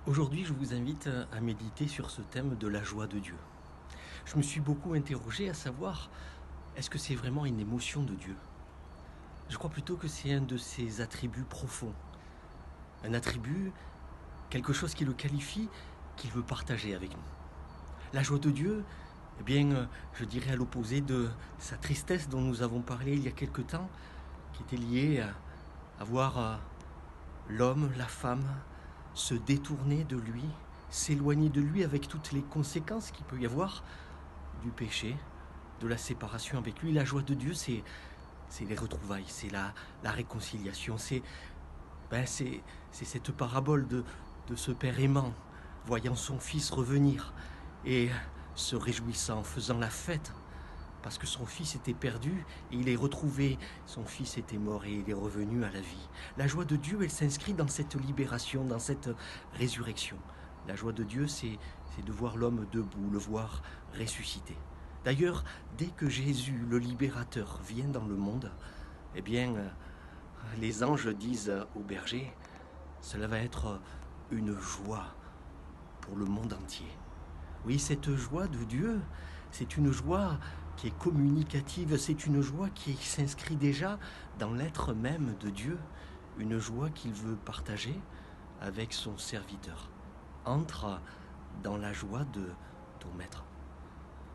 Aujourd'hui, je vous invite à méditer sur ce thème de la joie de Dieu. Je me suis beaucoup interrogé à savoir, est-ce que c'est vraiment une émotion de Dieu? Je crois plutôt que c'est un de ses attributs profonds. Un attribut, quelque chose qui le qualifie, qu'il veut partager avec nous. La joie de Dieu, eh bien, je dirais à l'opposé de sa tristesse dont nous avons parlé il y a quelque temps, qui était liée à voir l'homme, la femme, se détourner de lui, s'éloigner de lui avec toutes les conséquences qu'il peut y avoir du péché, de la séparation avec lui. La joie de Dieu, c'est les retrouvailles, c'est la réconciliation, c'est cette parabole de ce père aimant, voyant son fils revenir et se réjouissant, faisant la fête, parce que son fils était perdu et il est retrouvé. Son fils était mort et il est revenu à la vie. La joie de Dieu, elle s'inscrit dans cette libération, dans cette résurrection. La joie de Dieu, c'est de voir l'homme debout, le voir ressuscité. D'ailleurs, dès que Jésus, le libérateur, vient dans le monde, eh bien, les anges disent aux bergers, cela va être une joie pour le monde entier. Oui, cette joie de Dieu, c'est une joie qui est communicative, c'est une joie qui s'inscrit déjà dans l'être même de Dieu, une joie qu'il veut partager avec son serviteur. Entre dans la joie de ton maître.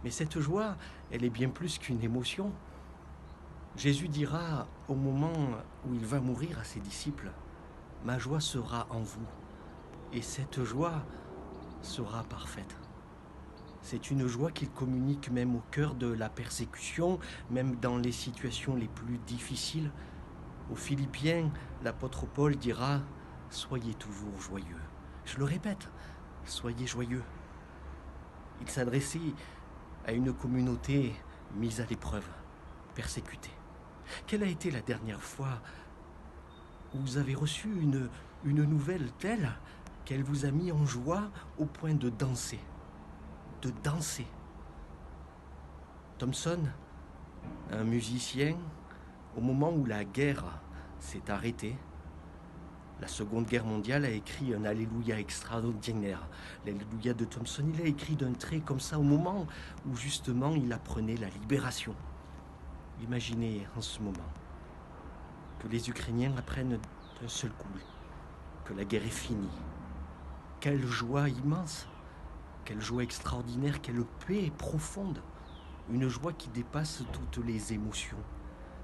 Mais cette joie, elle est bien plus qu'une émotion. Jésus dira au moment où il va mourir à ses disciples, « Ma joie sera en vous, et cette joie sera parfaite. » C'est une joie qu'il communique même au cœur de la persécution, même dans les situations les plus difficiles. Aux Philippiens, l'apôtre Paul dira « Soyez toujours joyeux ». Je le répète, soyez joyeux. Il s'adressait à une communauté mise à l'épreuve, persécutée. Quelle a été la dernière fois où vous avez reçu une nouvelle telle qu'elle vous a mis en joie au point de danser? De danser. Thomson, un musicien, au moment où la guerre s'est arrêtée, la Seconde Guerre mondiale, a écrit un Alléluia extraordinaire. L'Alléluia de Thomson, il a écrit d'un trait comme ça au moment où justement il apprenait la libération. Imaginez en ce moment que les Ukrainiens apprennent d'un seul coup que la guerre est finie. Quelle joie immense! Quelle joie extraordinaire, quelle paix profonde, une joie qui dépasse toutes les émotions.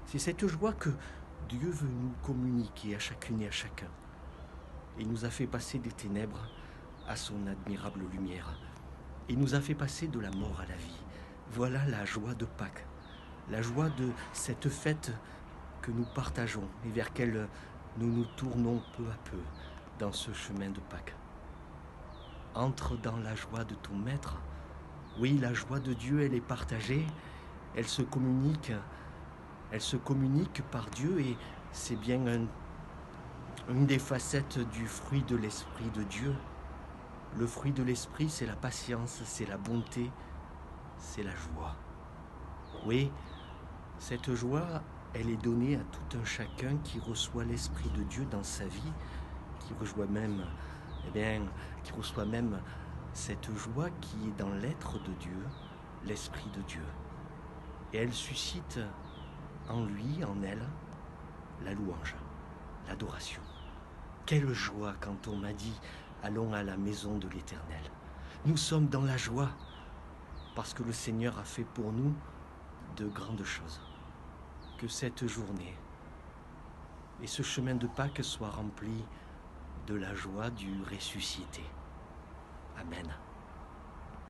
C'est cette joie que Dieu veut nous communiquer à chacune et à chacun. Il nous a fait passer des ténèbres à son admirable lumière. Il nous a fait passer de la mort à la vie. Voilà la joie de Pâques, la joie de cette fête que nous partageons et vers laquelle nous nous tournons peu à peu dans ce chemin de Pâques. Entre dans la joie de ton maître. Oui, la joie de Dieu, elle est partagée, elle se communique par Dieu et c'est bien une des facettes du fruit de l'Esprit de Dieu. Le fruit de l'Esprit, c'est la patience, c'est la bonté, c'est la joie. Oui, cette joie, elle est donnée à tout un chacun qui reçoit l'Esprit de Dieu dans sa vie, qui reçoit même cette joie qui est dans l'être de Dieu, l'Esprit de Dieu. Et elle suscite en lui, en elle, la louange, l'adoration. Quelle joie quand on m'a dit « Allons à la maison de l'Éternel ». Nous sommes dans la joie parce que le Seigneur a fait pour nous de grandes choses. Que cette journée et ce chemin de Pâques soient remplis de la joie du ressuscité. Amen.